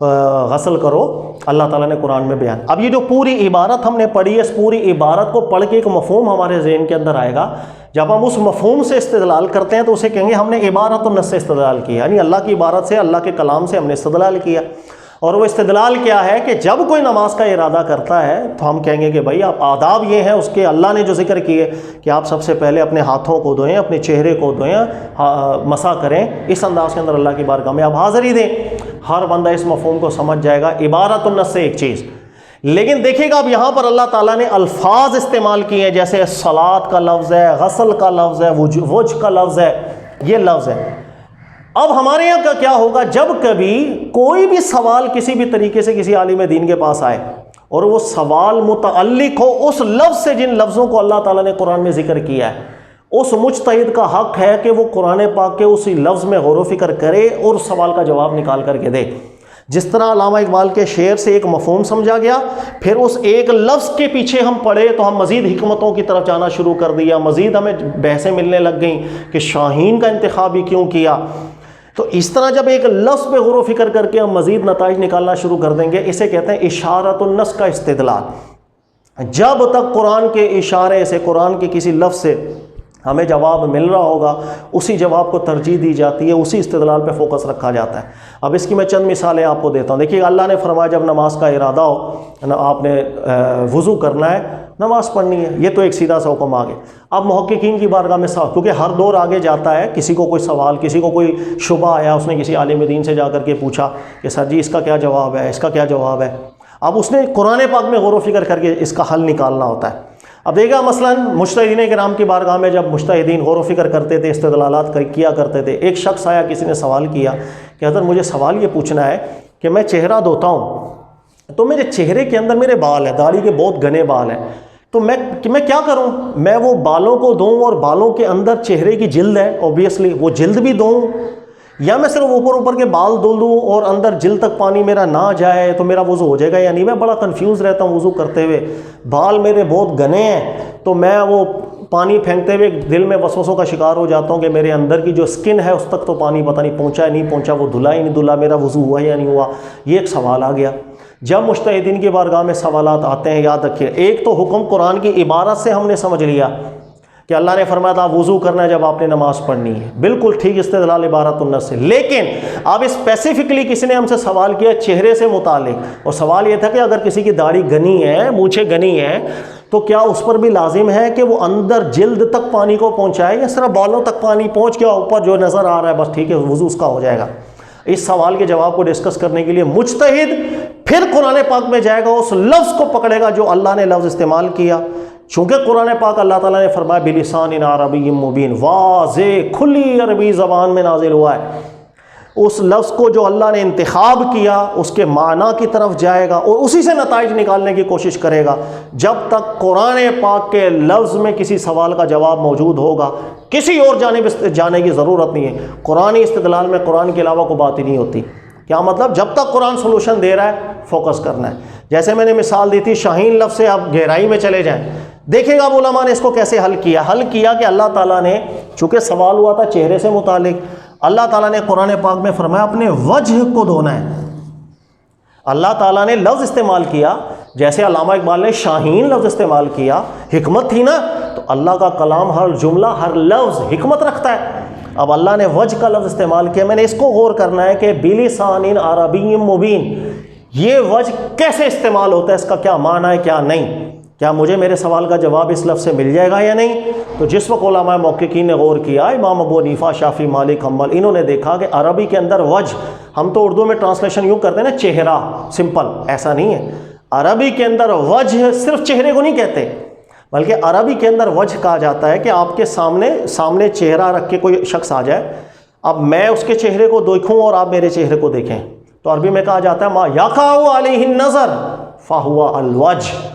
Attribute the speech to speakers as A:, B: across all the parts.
A: غسل کرو، اللہ تعالیٰ نے قرآن میں بیان۔ اب یہ جو پوری عبارت ہم نے پڑھی ہے، اس پوری عبارت کو پڑھ کے ایک مفہوم ہمارے ذہن کے اندر آئے گا۔ جب ہم اس مفہوم سے استدلال کرتے ہیں تو اسے کہیں گے ہم نے عبارت النص سے استدلال کیا، یعنی اللہ کی عبارت سے، اللہ کے کلام سے ہم نے استدلال کیا۔ اور وہ استدلال کیا ہے کہ جب کوئی نماز کا ارادہ کرتا ہے تو ہم کہیں گے کہ بھائی آپ آداب یہ ہیں اس کے، اللہ نے جو ذکر کیے کہ آپ سب سے پہلے اپنے ہاتھوں کو دھوئیں، اپنے چہرے کو دھوئیں، مسح کریں، اس انداز کے اندر اللہ کی بارگاہ میں آپ حاضری دیں۔ ہر بندہ اس مفہوم کو سمجھ جائے گا، عبارت النص سے ایک چیز۔ لیکن دیکھیے گا اب یہاں پر اللہ تعالیٰ نے الفاظ استعمال کیے ہیں، جیسے صلاۃ کا لفظ ہے، غسل کا لفظ ہے، وجہ کا لفظ ہے، یہ لفظ ہے۔ اب ہمارے یہاں کا کیا ہوگا، جب کبھی کوئی بھی سوال کسی بھی طریقے سے کسی عالم دین کے پاس آئے اور وہ سوال متعلق ہو اس لفظ سے جن لفظوں کو اللہ تعالیٰ نے قرآن میں ذکر کیا ہے، اس مجتہد کا حق ہے کہ وہ قرآن پاک کے اسی لفظ میں غور و فکر کرے اور اس سوال کا جواب نکال کر کے دے۔ جس طرح علامہ اقبال کے شعر سے ایک مفہوم سمجھا گیا، پھر اس ایک لفظ کے پیچھے ہم پڑھے تو ہم مزید حکمتوں کی طرف جانا شروع کر دیا، مزید ہمیں بحثیں ملنے لگ گئیں کہ شاہین کا انتخاب ہی کیوں کیا۔ تو اس طرح جب ایک لفظ پہ غور و فکر کر کے ہم مزید نتائج نکالنا شروع کر دیں گے، اسے کہتے ہیں اشارۃ النص کا استدلال۔ جب تک قرآن کے اشارے سے، قرآن کے کسی لفظ سے ہمیں جواب مل رہا ہوگا، اسی جواب کو ترجیح دی جاتی ہے، اسی استدلال پہ فوکس رکھا جاتا ہے۔ اب اس کی میں چند مثالیں آپ کو دیتا ہوں۔ دیکھیے اللہ نے فرمایا جب نماز کا ارادہ ہو، آپ نے وضو کرنا ہے، نماز پڑھنی ہے، یہ تو ایک سیدھا سا حکم آگے۔ اب محققین کی بارگاہ میں کیونکہ ہر دور آگے جاتا ہے، کسی کو کوئی سوال، کسی کو کوئی شبہ آیا، اس نے کسی عالم دین سے جا کر کے پوچھا کہ سر جی اس کا کیا جواب ہے، اس کا کیا جواب ہے۔ اب اس نے قرآن پاک میں غور و فکر کر کے اس کا حل نکالنا ہوتا ہے۔ اب دیکھا مثلا مجتہدین کرام کی بارگاہ میں جب مجتہدین غور و فکر کرتے تھے، استدلالات کیا کرتے تھے، ایک شخص آیا، کسی نے سوال کیا کہ حضرت مجھے سوال یہ پوچھنا ہے کہ میں چہرہ دھوتا ہوں تو میرے چہرے کے اندر میرے بال ہیں، داڑھی کے بہت گھنے بال ہیں، تو میں کیا کروں؟ میں وہ بالوں کو دھوؤں اور بالوں کے اندر چہرے کی جلد ہے اوبیسلی، وہ جلد بھی دھوؤں، یا میں صرف اوپر کے بال دھو لوں اور اندر جلد تک پانی میرا نہ جائے تو میرا وضو ہو جائے گا یا نہیں؟ میں بڑا کنفیوز رہتا ہوں وضو کرتے ہوئے، بال میرے بہت گھنے ہیں تو میں وہ پانی پھینکتے ہوئے دل میں وسوسوں کا شکار ہو جاتا ہوں کہ میرے اندر کی جو سکن ہے اس تک تو پانی پتہ نہیں پہنچا ہے نہیں پہنچا، وہ دھلا ہی نہیں دھلا، میرا وضو ہوا یا نہیں ہوا۔ یہ ایک سوال آ گیا۔ جب مجتہدین کی بارگاہ میں سوالات آتے ہیں، یاد رکھیے ایک تو حکم قرآن کی عبارت سے ہم نے سمجھ لیا کہ اللہ نے فرمایا تھا وضو کرنا ہے جب آپ نے نماز پڑھنی ہے، بالکل ٹھیک استدلال عبارت النص سے۔ لیکن اب اسپیسیفکلی کسی نے ہم سے سوال کیا چہرے سے متعلق، اور سوال یہ تھا کہ اگر کسی کی داڑھی گھنی ہے، مونچھیں گھنی ہیں، تو کیا اس پر بھی لازم ہے کہ وہ اندر جلد تک پانی کو پہنچائے یا صرف بالوں تک پانی پہنچ گیا اوپر جو نظر آ رہا ہے بس ٹھیک ہے وضو اس کا ہو جائے گا؟ اس سوال کے جواب کو ڈسکس کرنے کے لیے مجتہد پھر قرآن پاک میں جائے گا، اس لفظ کو پکڑے گا جو اللہ نے لفظ استعمال کیا۔ چونکہ قرآن پاک اللہ تعالیٰ نے فرمایا بلسان عربی مبین، واضح کھلی عربی زبان میں نازل ہوا ہے، اس لفظ کو جو اللہ نے انتخاب کیا اس کے معنی کی طرف جائے گا اور اسی سے نتائج نکالنے کی کوشش کرے گا۔ جب تک قرآن پاک کے لفظ میں کسی سوال کا جواب موجود ہوگا، کسی اور جانب جانے کی ضرورت نہیں ہے۔ قرآنی استدلال میں قرآن کے علاوہ کوئی بات ہی نہیں ہوتی۔ کیا مطلب؟ جب تک قرآن سولوشن دے رہا ہے فوکس کرنا ہے۔ جیسے میں نے مثال دی تھی شاہین لفظ سے، آپ گہرائی میں چلے جائیں، دیکھیں گا علماء نے اس کو کیسے حل کیا کہ اللہ تعالیٰ نے، چونکہ سوال ہوا تھا چہرے سے متعلق، اللہ تعالیٰ نے قرآن پاک میں فرمایا اپنے وجہ کو دھونا ہے۔ اللہ تعالیٰ نے لفظ استعمال کیا، جیسے علامہ اقبال نے شاہین لفظ استعمال کیا، حکمت تھی نا، تو اللہ کا کلام ہر جملہ ہر لفظ حکمت رکھتا ہے۔ اب اللہ نے وجہ کا لفظ استعمال کیا، میں نے اس کو غور کرنا ہے کہ بلسان عربی مبین، یہ وجہ کیسے استعمال ہوتا ہے، اس کا کیا معنی ہے کیا نہیں، کیا مجھے میرے سوال کا جواب اس لفظ سے مل جائے گا یا نہیں؟ تو جس وقت علماء محققین نے غور کیا، امام ابو حنیفہ، شافعی، مالک، حنبل، انہوں نے دیکھا کہ عربی کے اندر وجہ، ہم تو اردو میں ٹرانسلیشن یوں کرتے ہیں نا چہرہ، سمپل، ایسا نہیں ہے۔ عربی کے اندر وجہ صرف چہرے کو نہیں کہتے، بلکہ عربی کے اندر وجہ کہا جاتا ہے کہ آپ کے سامنے چہرہ رکھ کے کوئی شخص آ جائے، اب میں اس کے چہرے کو دیکھوں اور آپ میرے چہرے کو دیکھیں، تو عربی میں کہا جاتا ہے ما یقع علیہ النظر فہو الوجہ،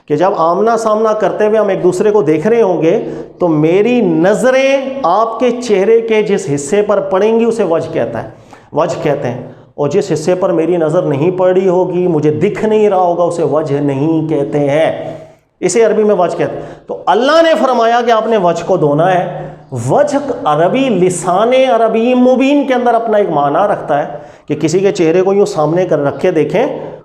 A: کہ جب آمنا سامنا کرتے ہوئے ہم ایک دوسرے کو دیکھ رہے ہوں گے تو میری نظریں آپ کے چہرے کے جس حصے پر پڑیں گی اسے وجہ کہتے ہیں، اور جس حصے پر میری نظر نہیں پڑی ہوگی، مجھے دکھ نہیں رہا ہوگا، اسے وجہ نہیں کہتے ہیں، اسے عربی میں وجہ کہتے ہیں۔ تو اللہ نے فرمایا کہ آپ نے وجہ کو دھونا ہے۔ وجہ عربی لسان عربی مبین کے اندر اپنا ایک معنی رکھتا ہے کہ کسی کے چہرے کو یوں سامنے کر رکھ کے دیکھیں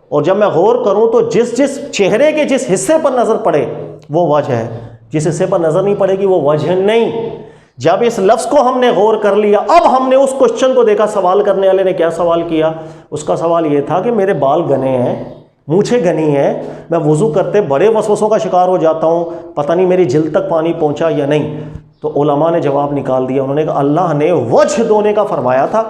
A: اور جب میں غور کروں تو جس چہرے کے جس حصے پر نظر پڑے وہ وجہ ہے، جس حصے پر نظر نہیں پڑے گی وہ وجہ نہیں۔ جب اس لفظ کو ہم نے غور کر لیا، اب ہم نے اس کوشچن کو دیکھا، سوال کرنے والے نے کیا سوال کیا، اس کا سوال یہ تھا کہ میرے بال گنے ہیں، مونچھیں گنی ہیں، میں وضو کرتے بڑے وسوسوں کا شکار ہو جاتا ہوں، پتہ نہیں میری جلد تک پانی پہنچا یا نہیں۔ تو علماء نے جواب نکال دیا، انہوں نے کہا اللہ نے وجہ دھونے کا فرمایا تھا،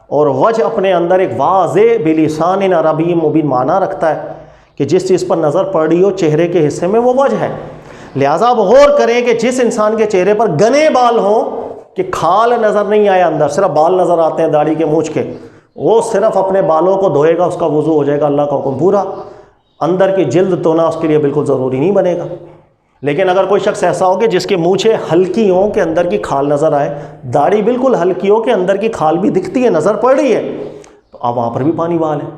A: اور وجہ اپنے اندر ایک واضح بلسان عربی مبین معنی رکھتا ہے کہ جس چیز پر نظر پڑ رہی ہو چہرے کے حصے میں وہ وجہ ہے۔ لہٰذا اب غور کریں کہ جس انسان کے چہرے پر گنے بال ہوں کہ کھال نظر نہیں آیا، اندر صرف بال نظر آتے ہیں داڑھی کے مونچھ کے، وہ صرف اپنے بالوں کو دھوئے گا، اس کا وضو ہو جائے گا، اللہ کا حکم پورا۔ اندر کی جلد دھونا اس کے لیے بالکل ضروری نہیں بنے گا۔ لیکن اگر کوئی شخص ایسا ہو کہ جس کے مونچھیں ہلکی ہوں کہ اندر کی کھال نظر آئے، داڑھی بالکل ہلکی ہو کہ اندر کی کھال بھی دکھتی ہے، نظر پڑ رہی ہے، تو اب وہاں پر بھی پانی بال ہے۔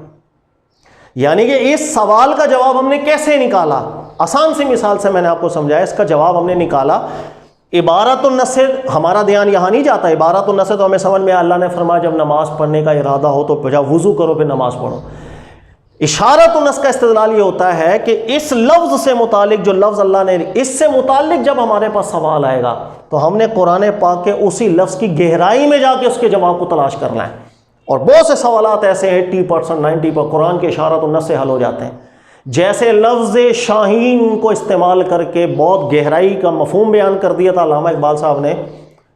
A: یعنی کہ اس سوال کا جواب ہم نے کیسے نکالا؟ آسان سی مثال سے میں نے آپ کو سمجھایا، اس کا جواب ہم نے نکالا۔ عبارت النص، ہمارا دھیان یہاں نہیں جاتا، عبارت النص تو ہمیں سمجھ میں اللہ نے فرمایا جب نماز پڑھنے کا ارادہ ہو تو جب وضو کرو پھر نماز پڑھو۔ اشارت النص کا استدلال یہ ہوتا ہے کہ اس لفظ سے متعلق، جو لفظ اللہ نے اس سے متعلق جب ہمارے پاس سوال آئے گا تو ہم نے قرآن پاک کے اسی لفظ کی گہرائی میں جا کے اس کے جواب کو تلاش کرنا ہے۔ اور بہت سے سوالات ایسے 80%، 90% قرآن کے اشارت النص سے حل ہو جاتے ہیں۔ جیسے لفظ شاہین کو استعمال کر کے بہت گہرائی کا مفہوم بیان کر دیا تھا علامہ اقبال صاحب نے،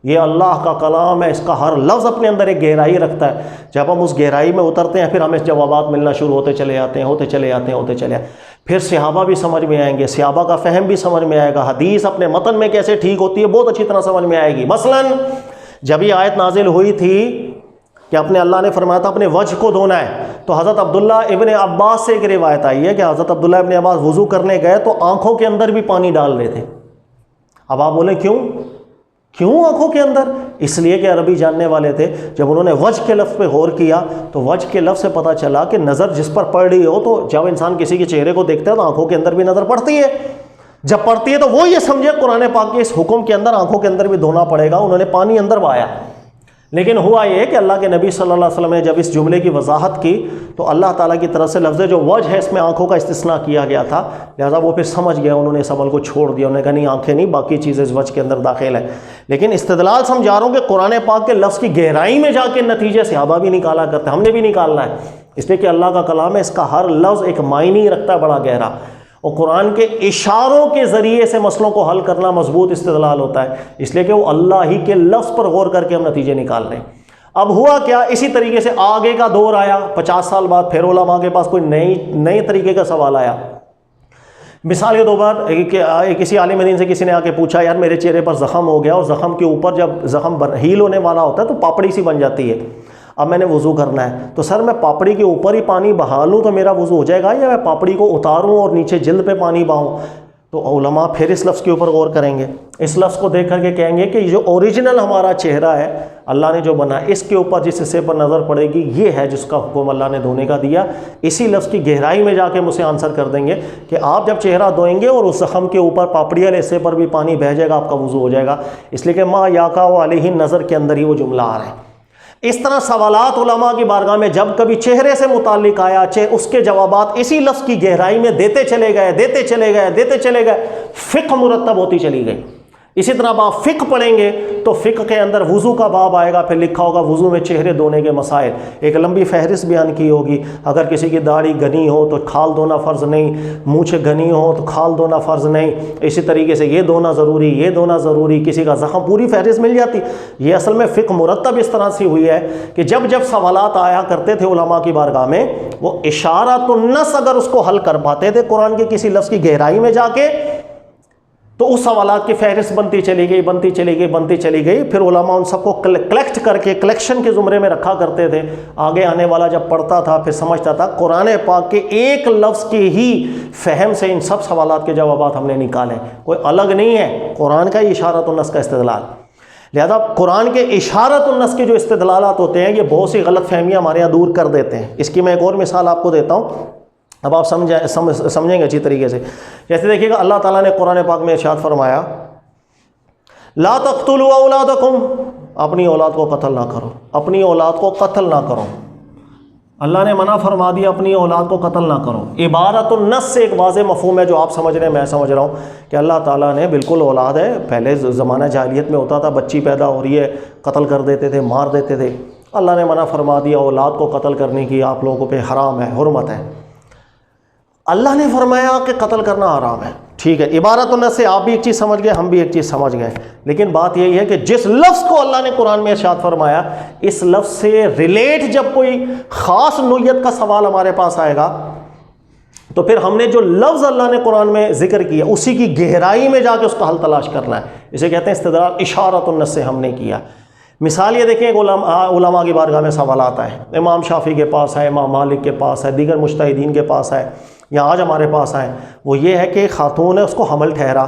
A: یہ اللہ کا کلام ہے، اس کا ہر لفظ اپنے اندر ایک گہرائی رکھتا ہے۔ جب ہم اس گہرائی میں اترتے ہیں پھر ہمیں جوابات ملنا شروع ہوتے چلے جاتے ہیں۔ پھر صحابہ بھی سمجھ میں آئیں گے، صحابہ کا فہم بھی سمجھ میں آئے گا، حدیث اپنے متن میں کیسے ٹھیک ہوتی ہے بہت اچھی طرح سمجھ میں آئے گی۔ مثلا جب یہ آیت نازل ہوئی تھی کہ اپنے اللہ نے فرمایا تھا اپنے وجہ کو دھونا ہے، تو حضرت عبداللہ ابن عباس سے ایک روایت آئی ہے کہ حضرت عبداللہ ابن عباس وضو کرنے گئے تو آنکھوں کے اندر بھی پانی ڈال رہے تھے۔ اب آپ بولیں کیوں آنکھوں کے اندر؟ اس لیے کہ عربی جاننے والے تھے، جب انہوں نے وجہ کے لفظ پہ غور کیا تو وجہ کے لفظ سے پتہ چلا کہ نظر جس پر پڑ رہی ہو، تو جب انسان کسی کے چہرے کو دیکھتا ہے تو آنکھوں کے اندر بھی نظر پڑتی ہے، جب پڑتی ہے تو وہ یہ سمجھے قرآن پاک کے اس حکم کے اندر آنکھوں کے اندر بھی دھونا پڑے گا، انہوں نے پانی اندر بہایا۔ لیکن ہوا یہ کہ اللہ کے نبی صلی اللہ علیہ وسلم نے جب اس جملے کی وضاحت کی تو اللہ تعالیٰ کی طرف سے لفظ جو وجہ ہے اس میں آنکھوں کا استثناء کیا گیا تھا، لہٰذا وہ پھر سمجھ گیا، انہوں نے اس عمل کو چھوڑ دیا، انہوں نے کہا نہیں آنکھیں نہیں، باقی چیزیں اس وجہ کے اندر داخل ہیں۔ لیکن استدلال سمجھا رہا ہوں کہ قرآن پاک کے لفظ کی گہرائی میں جا کے نتیجے صحابہ بھی نکالا کرتے، ہم نے بھی نکالنا ہے، اس لیے کہ اللہ کا کلام ہے، اس کا ہر لفظ ایک معنی رکھتا ہے بڑا گہرا، اور قرآن کے اشاروں کے ذریعے سے مسئلوں کو حل کرنا مضبوط استدلال ہوتا ہے، اس لیے کہ وہ اللہ ہی کے لفظ پر غور کر کے ہم نتیجے نکال رہے ہیں۔ اب ہوا کیا، اسی طریقے سے آگے کا دور آیا، 50 سال بعد پھر علماء کے پاس کوئی نئی طریقے کا سوال آیا۔ مثال کے طور پر کسی عالم دین سے کسی نے آ کے پوچھا یار میرے چہرے پر زخم ہو گیا، اور زخم کے اوپر جب زخم ہیل ہونے والا ہوتا ہے تو پاپڑی سی بن جاتی ہے، اب میں نے وضو کرنا ہے، تو سر میں پاپڑی کے اوپر ہی پانی بہا لوں تو میرا وضو ہو جائے گا، یا میں پاپڑی کو اتاروں اور نیچے جلد پہ پانی بہاؤں؟ تو علماء پھر اس لفظ کے اوپر غور کریں گے، اس لفظ کو دیکھ کر کے کہیں گے کہ جو اوریجنل ہمارا چہرہ ہے اللہ نے جو بنا، اس کے اوپر جس حصے پر نظر پڑے گی یہ ہے جس کا حکم اللہ نے دھونے کا دیا۔ اسی لفظ کی گہرائی میں جا کے ہم اسے آنسر کر دیں گے کہ آپ جب چہرہ دھوئیں گے اور اس زخم کے اوپر پاپڑی والے حصے پر بھی پانی بہہ جائے گا، آپ کا وضو ہو جائے گا، اس لیے کہ ما یاقع علیہ نظر کے اندر ہی وہ جملہ آ رہا ہے۔ اس طرح سوالات علماء کی بارگاہ میں جب کبھی چہرے سے متعلق آیا، اس کے جوابات اسی لفظ کی گہرائی میں دیتے چلے گئے، فقہ مرتب ہوتی چلی گئی۔ اسی طرح آپ فقہ پڑھیں گے تو فقہ کے اندر وضو کا باب آئے گا، پھر لکھا ہوگا وضو میں چہرے دھونے کے مسائل، ایک لمبی فہرست بیان کی ہوگی، اگر کسی کی داڑھی گھنی ہو تو کھال دھونا فرض نہیں، مونچھیں گھنی ہو تو کھال دھونا فرض نہیں، اسی طریقے سے یہ دھونا ضروری، کسی کا زخم، پوری فہرست مل جاتی۔ یہ اصل میں فقہ مرتب اس طرح سے ہوئی ہے کہ جب سوالات آیا کرتے تھے علماء کی بارگاہ میں، وہ اشارۃ النص اگر اس کو حل کر پاتے تھے قرآن کے کسی لفظ کی گہرائی میں جا کے، تو اس سوالات کی فہرست بنتی چلی گئی، پھر علماء ان سب کو کلیکٹ کر کے کلیکشن کے زمرے میں رکھا کرتے تھے۔ آگے آنے والا جب پڑھتا تھا پھر سمجھتا تھا قرآن پاک کے ایک لفظ کے ہی فہم سے ان سب سوالات کے جوابات ہم نے نکالے، کوئی الگ نہیں ہے، قرآن کا ہی اشارۃ النص کا استدلال۔ لہذا قرآن کے اشارۃ النص کے جو استدلالات ہوتے ہیں یہ بہت سی غلط فہمیاں ہمارے یہاں دور کر دیتے ہیں۔ اس کی میں ایک اور مثال آپ کو دیتا ہوں، اب آپ سمجھیں گے اچھی طریقے سے۔ جیسے دیکھیے گا اللہ تعالیٰ نے قرآن پاک میں ارشاد فرمایا لا تقتلوا اولادکم، اپنی اولاد کو قتل نہ کرو، اللہ نے منع فرما دیا اپنی اولاد کو قتل نہ کرو. عبارت النص سے ایک واضح مفہوم ہے جو آپ سمجھ رہے ہیں، میں سمجھ رہا ہوں کہ اللہ تعالیٰ نے بالکل اولاد ہے. پہلے زمانہ جاہلیت میں ہوتا تھا، بچی پیدا ہو رہی ہے قتل کر دیتے تھے، مار دیتے تھے. اللہ نے منع فرما دیا اولاد کو قتل کرنے کی، آپ لوگوں پہ حرام ہے، حرمت ہے. اللہ نے فرمایا کہ قتل کرنا حرام ہے. ٹھیک ہے، عبارت النص سے آپ بھی ایک چیز سمجھ گئے، ہم بھی ایک چیز سمجھ گئے. لیکن بات یہی ہے کہ جس لفظ کو اللہ نے قرآن میں ارشاد فرمایا، اس لفظ سے ریلیٹ جب کوئی خاص نوعیت کا سوال ہمارے پاس آئے گا تو پھر ہم نے جو لفظ اللہ نے قرآن میں ذکر کیا اسی کی گہرائی میں جا کے اس کا حل تلاش کرنا ہے. اسے کہتے ہیں استدلال اشارۃ النص سے ہم نے کیا. مثال یہ دیکھیں، علماء کی بارگاہ میں سوال آتا ہے، امام شافعی کے پاس ہے، امام مالک کے پاس ہے، دیگر مجتہدین کے پاس ہے، یا آج ہمارے پاس آئے. وہ یہ ہے کہ خاتون ہے، اس کو حمل ٹھہرا،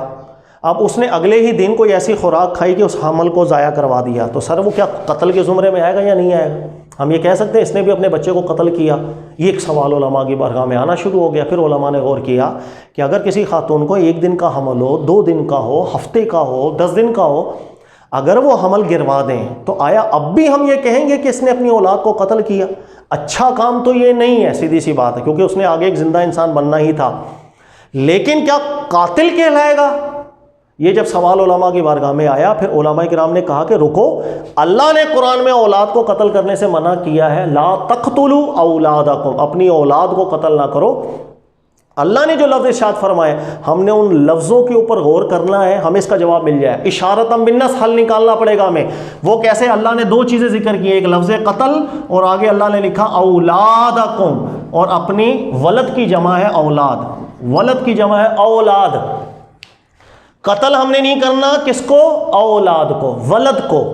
A: اب اس نے اگلے ہی دن کوئی ایسی خوراک کھائی کہ اس حمل کو ضائع کروا دیا، تو سر وہ کیا قتل کے زمرے میں آئے گا یا نہیں آئے گا؟ ہم یہ کہہ سکتے ہیں اس نے بھی اپنے بچے کو قتل کیا. یہ ایک سوال علماء کی بارگاہ میں آنا شروع ہو گیا. پھر علماء نے غور کیا کہ اگر کسی خاتون کو 1 دن کا حمل ہو، 2 دن کا ہو، ہفتے کا ہو، 10 دن کا ہو، اگر وہ حمل گروا دیں تو آیا اب بھی ہم یہ کہیں گے کہ اس نے اپنی اولاد کو قتل کیا؟ اچھا کام تو یہ نہیں ہے، سیدھی سی بات ہے، کیونکہ اس نے آگے ایک زندہ انسان بننا ہی تھا. لیکن کیا قاتل کہلائے گا؟ یہ جب سوال علماء کی بارگاہ میں آیا، پھر علماء کرام نے کہا کہ رکو، اللہ نے قرآن میں اولاد کو قتل کرنے سے منع کیا ہے. لا تقتلوا اولادکم، اپنی اولاد کو قتل نہ کرو. اللہ نے جو لفظ ارشاد فرمائے، ہم نے ان لفظوں کے اوپر غور کرنا ہے، ہمیں اس کا جواب مل جائے. اشارۃ بالنص حل نکالنا پڑے گا ہمیں. وہ کیسے؟ اللہ نے 2 چیزیں ذکر کی، ایک لفظ قتل اور آگے اللہ نے لکھا اولادکم، اور اپنی ولد کی جمع ہے اولاد، ولد کی جمع ہے اولاد. قتل ہم نے نہیں کرنا کس کو؟ اولاد کو، ولد کو.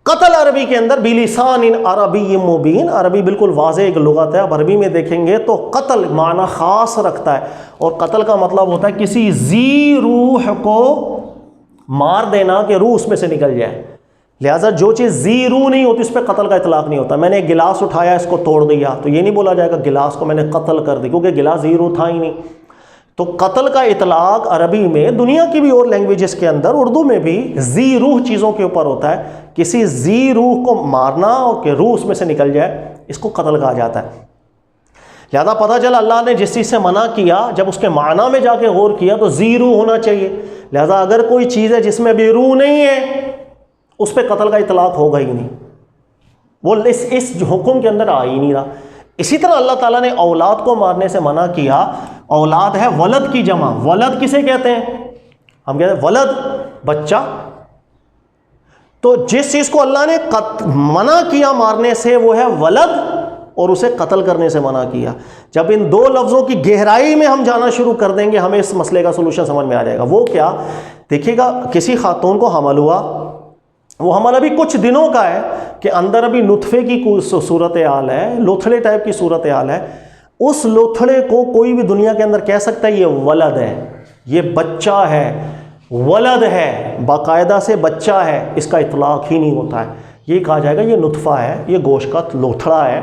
A: قتل عربی کے اندر بلسان عربی مبین، عربی بالکل واضح ایک لغت ہے. اب عربی میں دیکھیں گے تو قتل معنی خاص رکھتا ہے، اور قتل کا مطلب ہوتا ہے کسی ذی روح کو مار دینا کہ روح اس میں سے نکل جائے. لہٰذا جو چیز ذی روح نہیں ہوتی اس پہ قتل کا اطلاق نہیں ہوتا. میں نے ایک گلاس اٹھایا، اس کو توڑ دیا، تو یہ نہیں بولا جائے گا گلاس کو میں نے قتل کر دی، کیونکہ گلاس ذی روح تھا ہی نہیں. تو قتل کا اطلاق عربی میں، دنیا کی بھی اور لینگویجز کے اندر، اردو میں بھی ذی روح چیزوں کے اوپر ہوتا ہے. کسی ذی روح کو مارنا اور کہ روح اس میں سے نکل جائے، اس کو قتل کہا جاتا ہے. لہذا پتہ چلا اللہ نے جس چیز سے منع کیا، جب اس کے معنی میں جا کے غور کیا تو ذی روح ہونا چاہیے. لہذا اگر کوئی چیز ہے جس میں بھی روح نہیں ہے، اس پہ قتل کا اطلاق ہوگا ہی نہیں، وہ اس حکم کے اندر آ ہی نہیں رہا. اسی طرح اللہ تعالیٰ نے اولاد کو مارنے سے منع کیا. اولاد ہے ولد کی جمع. ولد کسے کہتے ہیں؟ ہم کہتے ہیں ولد، بچہ. تو جس چیز کو اللہ نے منع کیا مارنے سے وہ ہے ولد، اور اسے قتل کرنے سے منع کیا. جب ان 2 لفظوں کی گہرائی میں ہم جانا شروع کر دیں گے، ہمیں اس مسئلے کا سلوشن سمجھ میں آ جائے گا. وہ کیا؟ دیکھیے گا، کسی خاتون کو حمل ہوا، وہ حمل ابھی کچھ دنوں کا ہے کہ اندر ابھی نطفے کی صورتحال ہے، لوتھڑے ٹائپ کی صورتحال ہے. اس لوتھڑے کو کوئی بھی دنیا کے اندر کہہ سکتا ہے یہ ولد ہے، یہ بچہ ہے، ولد ہے، باقاعدہ سے بچہ ہے، اس کا اطلاق ہی نہیں ہوتا ہے. یہ کہا جائے گا یہ نطفہ ہے، یہ گوشت کا لوتھڑا ہے،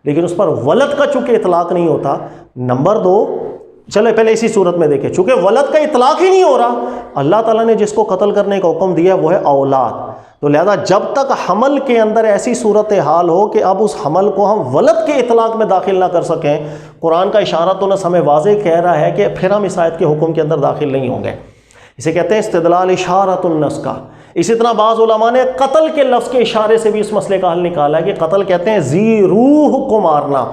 A: لیکن اس پر ولد کا چونکہ اطلاق نہیں ہوتا. نمبر 2، چلے پہلے اسی صورت میں دیکھیں، چونکہ ولد کا اطلاق ہی نہیں ہو رہا، اللہ تعالیٰ نے جس کو قتل کرنے کا حکم دیا وہ ہے اولاد. تو لہذا جب تک حمل کے اندر ایسی صورتحال ہو کہ اب اس حمل کو ہم ولد کے اطلاق میں داخل نہ کر سکیں، قرآن کا اشارۃ النص ہمیں واضح کہہ رہا ہے کہ پھر ہم اس آیت کے حکم کے اندر داخل نہیں ہوں گے. اسے کہتے ہیں استدلال اشارۃ النص کا. اسی طرح بعض علماء نے قتل کے لفظ کے اشارے سے بھی اس مسئلے کا حل نکالا ہے کہ قتل کہتے ہیں ذی روح کو مارنا.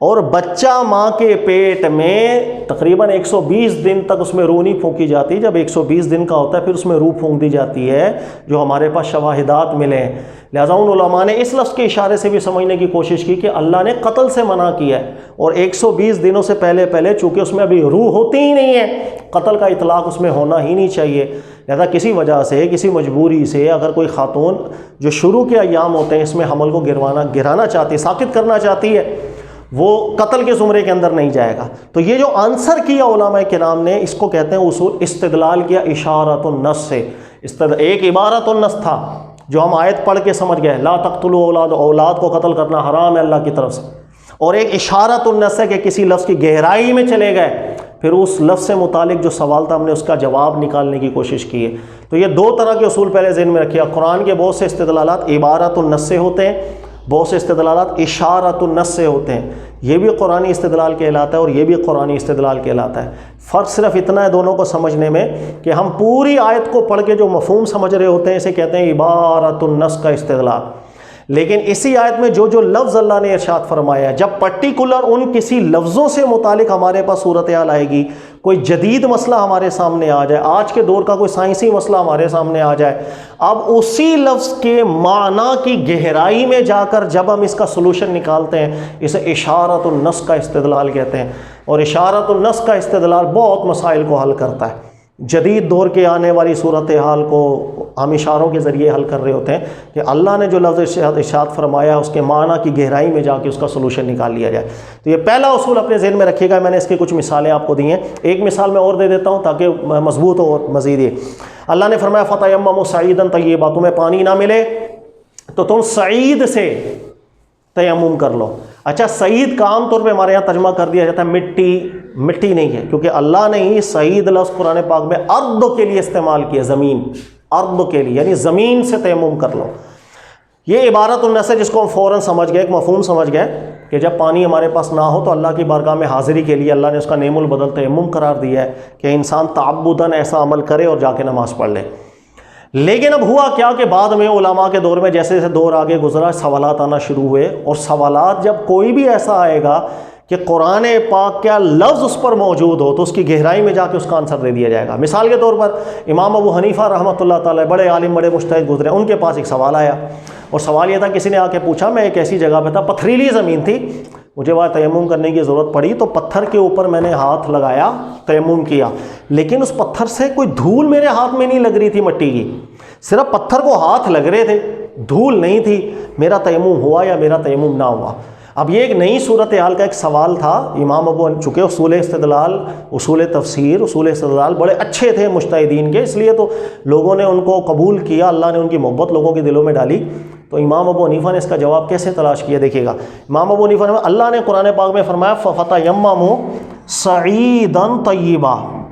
A: اور بچہ ماں کے پیٹ میں تقریباً 120 دن تک اس میں روح نہیں پھونکی جاتی. جب 120 دن کا ہوتا ہے پھر اس میں روح پھونک دی جاتی ہے، جو ہمارے پاس شواہدات ملے ہیں. لہٰذا ان علماء نے اس لفظ کے اشارے سے بھی سمجھنے کی کوشش کی کہ اللہ نے قتل سے منع کیا ہے، اور 120 دنوں سے پہلے چونکہ اس میں ابھی روح ہوتی ہی نہیں ہے، قتل کا اطلاق اس میں ہونا ہی نہیں چاہیے. لہذا کسی وجہ سے، کسی مجبوری سے اگر کوئی خاتون جو شروع کے ایام ہوتے ہیں اس میں حمل کو گرانا چاہتی ہے، ساقط کرنا چاہتی ہے، وہ قتل کے زمرے کے اندر نہیں جائے گا. تو یہ جو آنسر کیا علماء کرام نے، اس کو کہتے ہیں اصول استدلال کیا اشارۃ النص سے. ایک عبارت النص تھا جو ہم آیت پڑھ کے سمجھ گئے، لا تقتلوا اولاد، اولاد کو قتل کرنا حرام ہے اللہ کی طرف سے. اور ایک اشارۃ النص ہے کہ کسی لفظ کی گہرائی میں چلے گئے، پھر اس لفظ سے متعلق جو سوال تھا ہم نے اس کا جواب نکالنے کی کوشش کی ہے. تو یہ 2 طرح کے اصول پہلے ذہن میں رکھیے. قرآن کے بہت سے استدلالات عبارت النص سے ہوتے ہیں، بہت سے استدلالات اشارۃ النص سے ہوتے ہیں، یہ بھی قرآنی استدلال کہلاتا ہے اور یہ بھی قرآنی استدلال کہلاتا ہے۔ فرق صرف اتنا ہے دونوں کو سمجھنے میں کہ ہم پوری آیت کو پڑھ کے جو مفہوم سمجھ رہے ہوتے ہیں اسے کہتے ہیں عبارۃ النص کا استدلال، لیکن اسی آیت میں جو لفظ اللہ نے ارشاد فرمایا ہے، جب پرٹیکولر ان کسی لفظوں سے متعلق ہمارے پاس صورتحال آئے گی، کوئی جدید مسئلہ ہمارے سامنے آ جائے، آج کے دور کا کوئی سائنسی مسئلہ ہمارے سامنے آ جائے، اب اسی لفظ کے معنی کی گہرائی میں جا کر جب ہم اس کا سلوشن نکالتے ہیں، اسے اشارۃ النص کا استدلال کہتے ہیں۔ اور اشارۃ النص کا استدلال بہت مسائل کو حل کرتا ہے۔ جدید دور کے آنے والی صورتحال کو ہم اشاروں کے ذریعے حل کر رہے ہوتے ہیں کہ اللہ نے جو لفظ ارشاد فرمایا اس کے معنی کی گہرائی میں جا کے اس کا سلوشن نکال لیا جائے۔ تو یہ پہلا اصول اپنے ذہن میں رکھیے گا۔ میں نے اس کی کچھ مثالیں آپ کو دی ہیں، ایک مثال میں اور دے دیتا ہوں تاکہ مضبوط ہو مزید۔ یہ اللہ نے فرمایا فَتَيَمَّمُوا صَعِيدًا طَيِّبًا، تمہیں پانی نہ ملے تو تم سعید سے تیمم کر لو۔ اچھا، سعید کا عام طور پہ ہمارے یہاں ترجمہ کر دیا جاتا ہے مٹی نہیں ہے، کیونکہ اللہ نے ہی سعید لفظ قرآن پاک میں ارض کے لیے استعمال کیا، زمین، ارض کے لیے، یعنی زمین سے تیمم کر لو۔ یہ عبارت النص ہے جس کو ہم فوراً سمجھ گئے، ایک مفہوم سمجھ گئے کہ جب پانی ہمارے پاس نہ ہو تو اللہ کی بارگاہ میں حاضری کے لیے اللہ نے اس کا نعم البدل تیمم قرار دیا ہے کہ انسان تعبداً ایسا عمل کرے اور جا کے نماز پڑھ لے۔ لیکن اب ہوا کیا کہ بعد میں علماء کے دور میں جیسے جیسے دور آگے گزرا، سوالات آنا شروع ہوئے، اور سوالات جب کوئی بھی ایسا آئے گا کہ قرآن پاک کیا لفظ اس پر موجود ہو تو اس کی گہرائی میں جا کے اس کا آنسر دے دیا جائے گا۔ مثال کے طور پر امام ابو حنیفہ رحمۃ اللہ تعالی، بڑے عالم، بڑے مجتہد گزرے، ان کے پاس ایک سوال آیا، اور سوال یہ تھا، کسی نے آ کے پوچھا، میں ایک ایسی جگہ پہ تھا، پتھریلی زمین تھی، مجھے وہاں تیمم کرنے کی ضرورت پڑی تو پتھر کے اوپر میں نے ہاتھ لگایا، تیمم کیا، لیکن اس پتھر سے کوئی دھول میرے ہاتھ میں نہیں لگ رہی تھی مٹی کی، صرف پتھر کو ہاتھ لگ رہے تھے، دھول نہیں تھی، میرا تیمم ہوا یا میرا تیمم نہ ہوا؟ اب یہ ایک نئی صورتحال کا ایک سوال تھا۔ امام ابو، چونکہ اصول استدلال، اصول تفسیر، اصول استدلال بڑے اچھے تھے مجتہدین کے، اس لیے تو لوگوں نے ان کو قبول کیا، اللہ نے ان کی محبت لوگوں کے دلوں میں ڈالی۔ تو امام ابو حنیفہ نے اس کا جواب کیسے تلاش کیا؟ دیکھیے گا، امام ابو حنیفہ نے، اللہ نے قرآن پاک میں فرمایا فَتَيَمَّمُوا صَعِيدًا طَيِّبًا،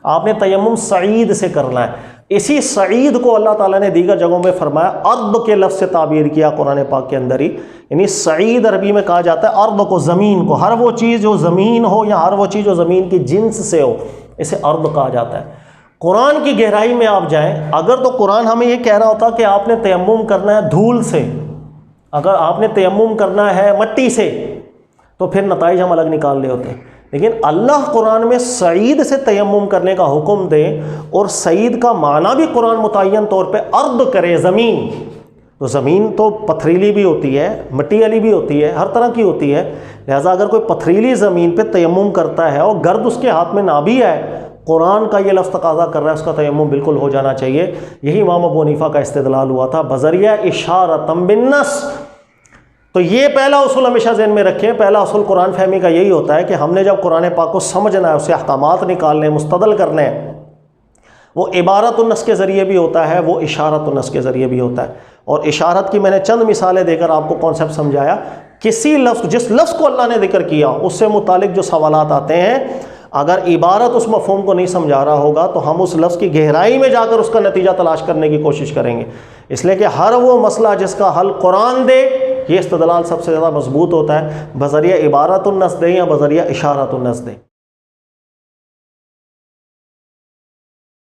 A: آپ نے تیمم سعید سے کرنا ہے۔ اسی سعید کو اللہ تعالیٰ نے دیگر جگہوں میں فرمایا، ارض کے لفظ سے تعبیر کیا قرآن پاک کے اندر ہی، یعنی سعید عربی میں کہا جاتا ہے ارض کو، زمین کو، ہر وہ چیز جو زمین ہو یا ہر وہ چیز جو زمین کی جنس سے ہو، اسے ارض کہا جاتا ہے۔ قرآن کی گہرائی میں آپ جائیں، اگر تو قرآن ہمیں یہ کہہ رہا ہوتا کہ آپ نے تیمم کرنا ہے دھول سے، اگر آپ نے تیمم کرنا ہے مٹی سے، تو پھر نتائج ہم الگ نکال لے ہوتے ہیں، لیکن اللہ قرآن میں سعید سے تیمم کرنے کا حکم دے اور سعید کا معنی بھی قرآن متعین طور پہ ارض کرے، زمین، تو زمین تو پتھریلی بھی ہوتی ہے، مٹی والی بھی ہوتی ہے، ہر طرح کی ہوتی ہے، لہٰذا اگر کوئی پتھریلی زمین پہ تیمم کرتا ہے اور گرد اس کے ہاتھ میں نہ بھی آئے، قرآن کا یہ لفظ تقاضا کر رہا ہے اس کا تیمم بالکل ہو جانا چاہیے۔ یہی امام ابو حنیفہ کا استدلال ہوا تھا بذریعہ اشارۃ بالنص۔ تو یہ پہلا اصول ہمیشہ ذہن میں رکھیں، پہلا اصول قرآن فہمی کا یہی ہوتا ہے کہ ہم نے جب قرآن پاک کو سمجھنا ہے، اسے احکامات نکالنے، مستدل کرنے ہیں، وہ عبارت النص کے ذریعے بھی ہوتا ہے، وہ اشارت النص کے ذریعے بھی ہوتا ہے۔ اور اشارت کی میں نے چند مثالیں دے کر آپ کو کانسیپٹ سمجھایا۔ کسی لفظ، جس لفظ کو اللہ نے ذکر کیا اس سے متعلق جو سوالات آتے ہیں، اگر عبارت اس مفہوم کو نہیں سمجھا رہا ہوگا تو ہم اس لفظ کی گہرائی میں جا کر اس کا نتیجہ تلاش کرنے کی کوشش کریں گے، اس لیے کہ ہر وہ مسئلہ جس کا حل قرآن دے، یہ استدلال سب سے زیادہ مضبوط ہوتا ہے، بذریعہ عبارت النص دے یا بذریعہ اشارت النص دے۔